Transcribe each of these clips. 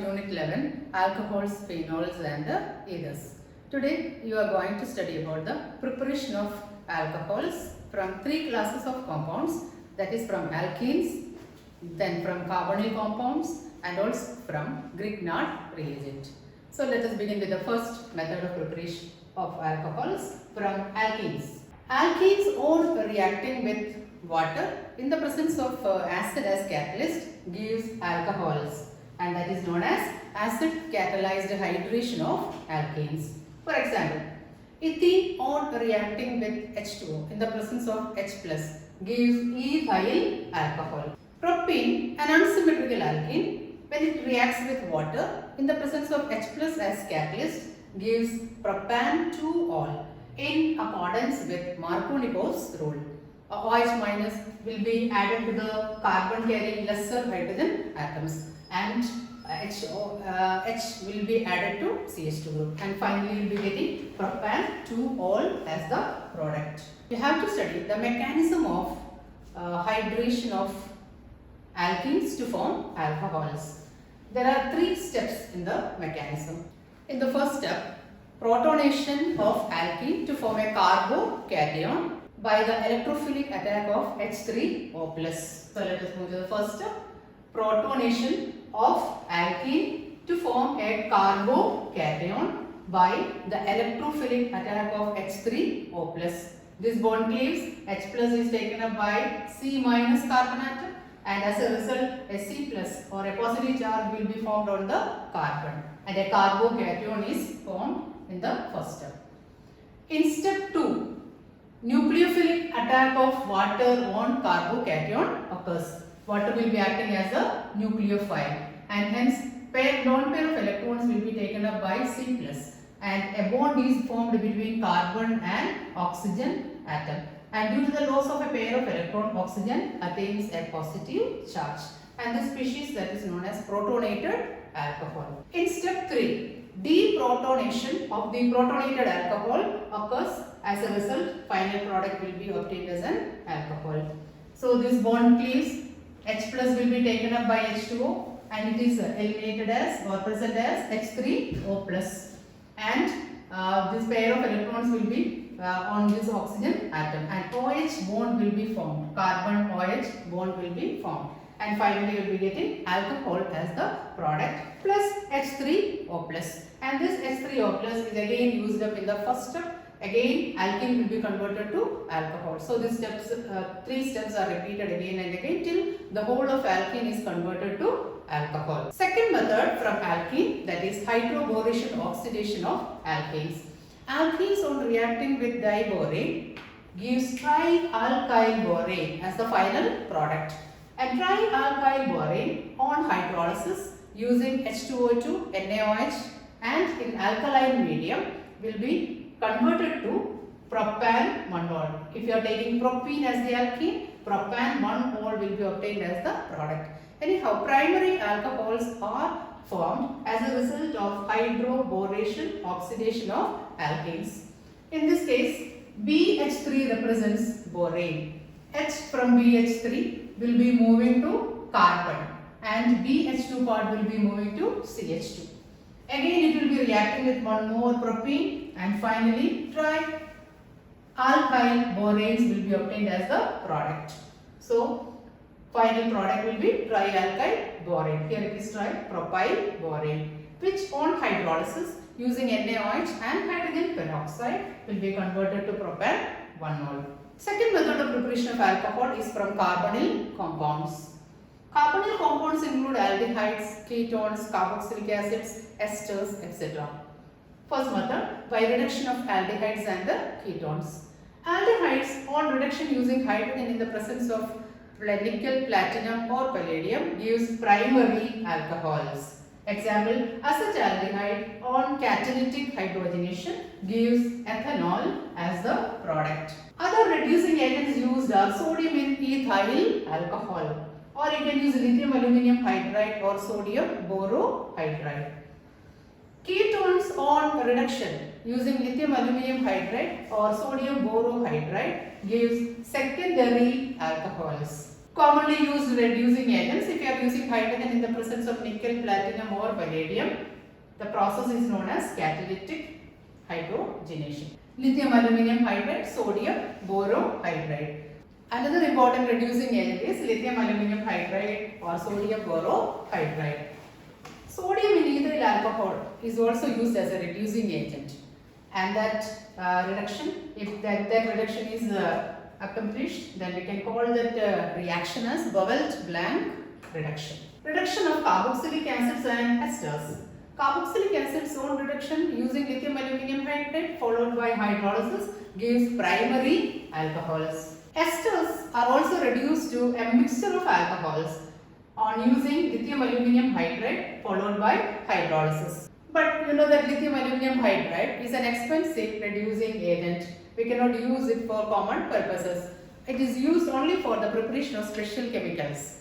Unit 11 Alcohols, Phenols and Ethers. Today you are going to study about the preparation of alcohols from three classes of compounds, that is from alkenes, then from carbonyl compounds and also from Grignard reagent. So let us begin with the first method of preparation of alcohols from alkenes. Alkenes on reacting with water in the presence of acid as catalyst gives alcohols, and that is known as acid catalyzed hydration of alkenes. For example, ethene on reacting with H2O in the presence of H plus gives ethyl alcohol. Propene, an unsymmetrical alkene, when it reacts with water in the presence of H plus as catalyst gives propan-2-ol in accordance with Markovnikov's rule. OH minus will be added to the carbon carrying lesser hydrogen atoms, and H will be added to CH2 group, and finally you will be getting propan-2-ol as the product. You have to study the mechanism of hydration of alkenes to form alcohols. There are three steps in the mechanism. In the first step, protonation of alkene to form a carbocation by the electrophilic attack of H3O+. So let us move to the first step. Protonation of alkene to form a carbocation by the electrophilic attack of H3O+. This bond cleaves, H plus is taken up by C minus carbon atom, and as a result a C plus or a positive charge will be formed on the carbon, and a carbocation is formed in the first step. In step 2, nucleophilic attack of water on carbocation occurs. Water will be acting as a nucleophile, and hence lone pair of electrons will be taken up by C plus, and a bond is formed between carbon and oxygen atom, and due to the loss of a pair of electron, oxygen attains a positive charge, and this species that is known as protonated alcohol. In step 3, deprotonation of the protonated alcohol occurs. As a result, final product will be obtained as an alcohol. So this bond cleaves, H plus will be taken up by H2O, and it is eliminated as or present as H3O plus, and this pair of electrons will be on this oxygen atom, and OH bond will be formed, carbon OH bond will be formed, and finally you will be getting alcohol as the product plus H3O plus, and this H3O plus is again used up in the first step. Again alkene will be converted to alcohol. So these steps, three steps are repeated again and again till the whole of alkene is converted to alcohol. Second method from alkene, that is hydroboration oxidation of alkenes. Alkenes on reacting with diborane gives trialkyl borane as the final product. And trialkyl borane on hydrolysis using H2O2, NaOH and in alkaline medium will be converted to propan-1-ol. If you are taking propene as the alkene, propan-1-ol will be obtained as the product. Anyhow, primary alcohols are formed as a result of hydroboration oxidation of alkenes. In this case, BH3 represents borane. H from BH3 will be moving to carbon, and BH2 part will be moving to CH2. Again it will be reacting with one more propene, and finally trialkyl boranes will be obtained as the product. So final product will be trialkyl borane. Here it is tripropyl borane, which on hydrolysis using NaOH and hydrogen peroxide will be converted to propan-1-ol. Second method of preparation of alcohol is from carbonyl compounds. Carbonyl compounds include aldehydes, ketones, carboxylic acids, esters, etc. First method, by reduction of aldehydes and the ketones. Aldehydes on reduction using hydrogen in the presence of nickel, platinum or palladium gives primary alcohols. Example, acetaldehyde on catalytic hydrogenation gives ethanol as the product. Other reducing agents used are sodium in ethyl alcohol, or you can use lithium aluminum hydride or sodium borohydride. Ketones on reduction using lithium aluminum hydride or sodium borohydride gives secondary alcohols. Commonly used reducing agents. If you are using hydrogen in the presence of nickel, platinum or palladium, the process is known as catalytic hydrogenation. Lithium aluminum hydride, sodium borohydride. Another important reducing agent is lithium aluminum hydride or sodium borohydride. Sodium in ethyl alcohol is also used as a reducing agent, and that reduction, if that reduction is accomplished, then we can call that reaction as Boelt-Blanc reduction. Reduction of carboxylic acids and esters. Carboxylic acid's own reduction using lithium aluminum hydride followed by hydrolysis gives primary alcohols. Esters are also reduced to a mixture of alcohols on using lithium aluminum hydride followed by hydrolysis. But you know that lithium aluminum hydride is an expensive reducing agent. We cannot use it for common purposes. It is used only for the preparation of special chemicals.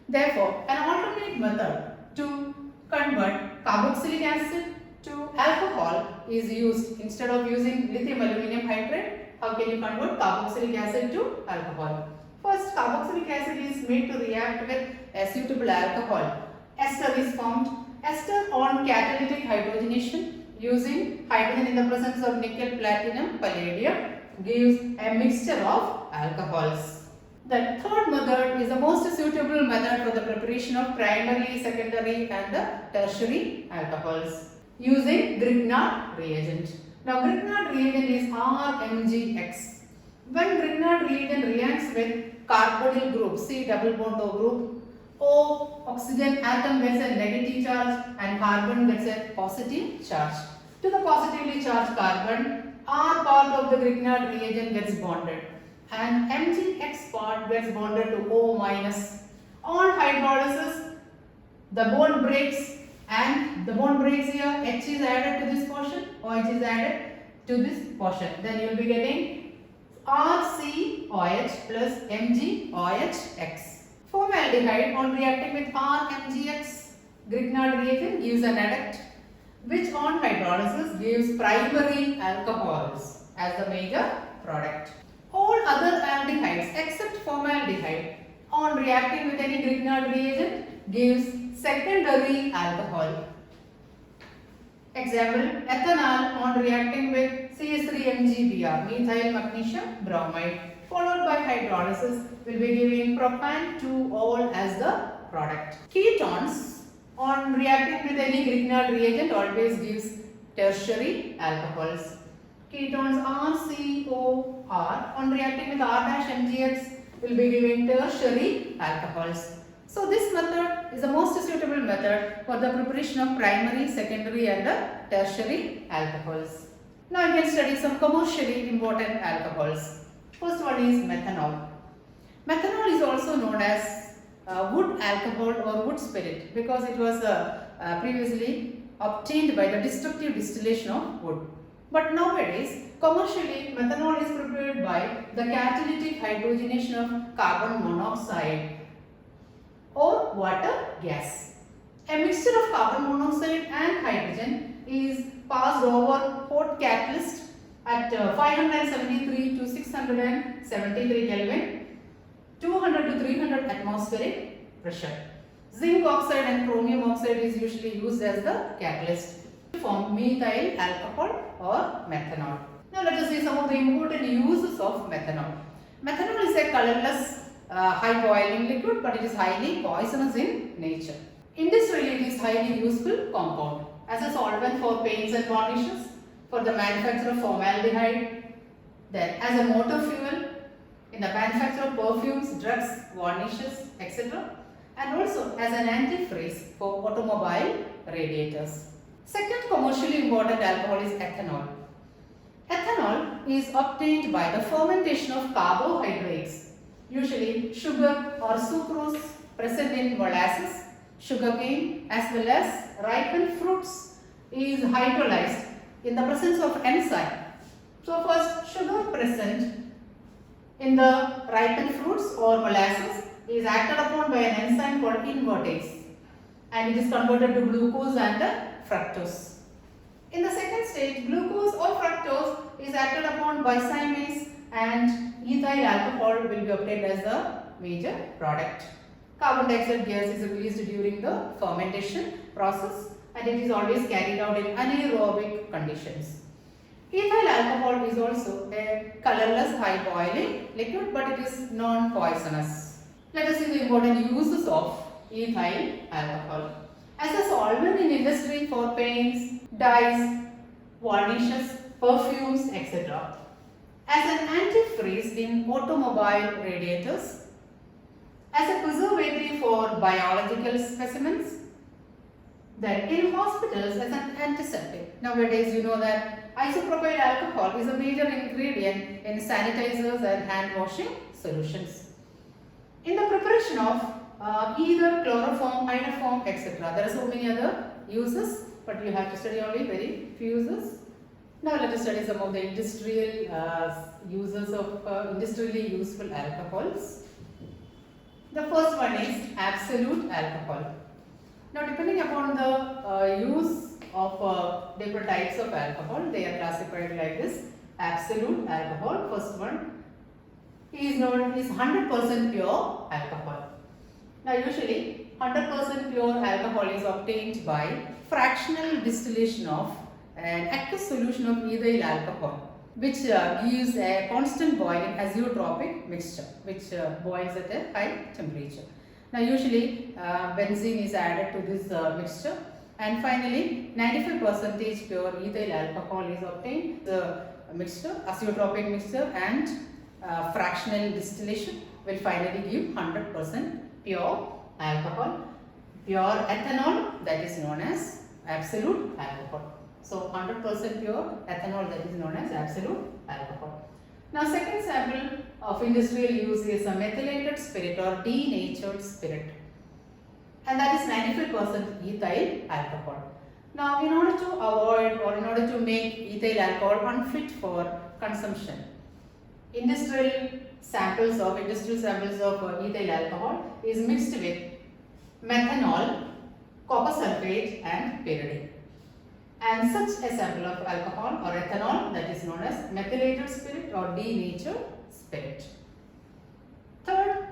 Therefore, an alternate method to convert carboxylic acid to alcohol is used. Instead of using lithium aluminum hydride, how can you convert carboxylic acid to alcohol? First, carboxylic acid is made to react with a suitable alcohol. Ester is formed. Ester on catalytic hydrogenation using hydrogen in the presence of nickel, platinum, palladium gives a mixture of alcohols. The third method is the most suitable method for the preparation of primary, secondary and tertiary alcohols using Grignard reagent. Now Grignard reagent is RMgX. When Grignard reagent reacts with carbonyl group, C double bond O group, O oxygen atom gets a negative charge and carbon gets a positive charge. To the positively charged carbon, R part of the Grignard reagent gets bonded and MgX part gets bonded to O minus. On hydrolysis, the bond breaks and the bond breaks here, H is added to this portion, OH is added to this portion. Then you will be getting RCOH plus MgOHX. Formaldehyde on reacting with RMgX, Grignard reagent gives an adduct which on hydrolysis gives primary alcohols as the major product. All other aldehydes except formaldehyde on reacting with any Grignard reagent gives secondary alcohol. Example, ethanol on reacting with CH3MgBr, methyl magnesium bromide, followed by hydrolysis will be giving propan-2-ol as the product. Ketones on reacting with any Grignard reagent always gives tertiary alcohols. Ketones RCOR on reacting with R-MgX will be giving tertiary alcohols. So this method is the most suitable method for the preparation of primary, secondary and tertiary alcohols. Now you can study some commercially important alcohols. First one is methanol. Methanol is also known as wood alcohol or wood spirit because it was previously obtained by the destructive distillation of wood. But nowadays, commercially, methanol is prepared by the catalytic hydrogenation of carbon monoxide or water gas. A mixture of carbon monoxide and hydrogen is passed over hot catalyst at 573 to 673 Kelvin, 200 to 300 atmospheric pressure. Zinc oxide and chromium oxide is usually used as the catalyst to form methyl alcohol or methanol. Now let us see some of the important uses of methanol. Methanol is a colorless high boiling liquid, but it is highly poisonous in nature. Industrially, it is highly useful compound as a solvent for paints and varnishes, for the manufacture of formaldehyde, then as a motor fuel in the manufacture of perfumes, drugs, varnishes, etc. and also as an antifreeze for automobile radiators. Second commercially important alcohol is ethanol. Ethanol is obtained by the fermentation of carbohydrates, usually sugar or sucrose present in molasses, sugarcane as well as ripened fruits is hydrolyzed in the presence of enzyme. So first, sugar present in the ripened fruits or molasses is acted upon by an enzyme called invertase and it is converted to glucose and fructose. In the second stage, glucose or fructose is acted upon by cymase and ethyl alcohol will be obtained as the major product. Carbon dioxide gas is released during the fermentation process and it is always carried out in anaerobic conditions. Ethyl alcohol is also a colorless high boiling liquid, but it is non-poisonous. Let us see the important uses of ethyl alcohol. As a solvent in industry for paints, dyes, varnishes, perfumes, etc. As an antifreeze in automobile radiators. As a preservative for biological specimens. Then in hospitals as an antiseptic. Nowadays you know that isopropyl alcohol is a major ingredient in sanitizers and hand washing solutions. In the preparation of either chloroform, ionoform, etc. There are so many other uses, but you have to study only very few uses. Now let us study some of the industrial uses of industrially useful alcohols. The first one is absolute alcohol. Now depending upon the use of different types of alcohol, they are classified like this. Absolute alcohol, first one is known as 100% pure alcohol. Now usually 100% pure alcohol is obtained by fractional distillation of an aqueous solution of ethyl alcohol, which gives a constant boiling azeotropic mixture which boils at a high temperature. Now usually benzene is added to this mixture, and finally 95% pure ethyl alcohol is obtained. The mixture, azeotropic mixture and fractional distillation will finally give 100% pure alcohol. Pure ethanol, that is known as absolute alcohol. So 100% pure ethanol, that is known as absolute alcohol. Now second sample of industrial use is a methylated spirit or denatured spirit, and that is 95% ethyl alcohol. Now in order to avoid or in order to make ethyl alcohol unfit for consumption, industrial samples of ethyl alcohol is mixed with methanol, copper sulfate and pyridine. And such a sample of alcohol or ethanol, that is known as methylated spirit or denatured spirit. Third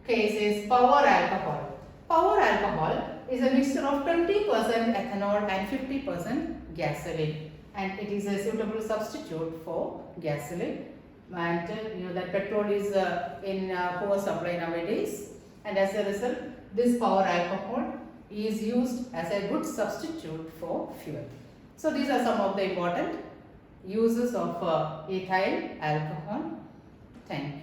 case is power alcohol. Power alcohol is a mixture of 20% ethanol and 50% gasoline, and it is a suitable substitute for gasoline. And you know that petrol is in poor supply nowadays, and as a result this power alcohol is used as a good substitute for fuel. So these are some of the important uses of ethyl alcohol. Thank you.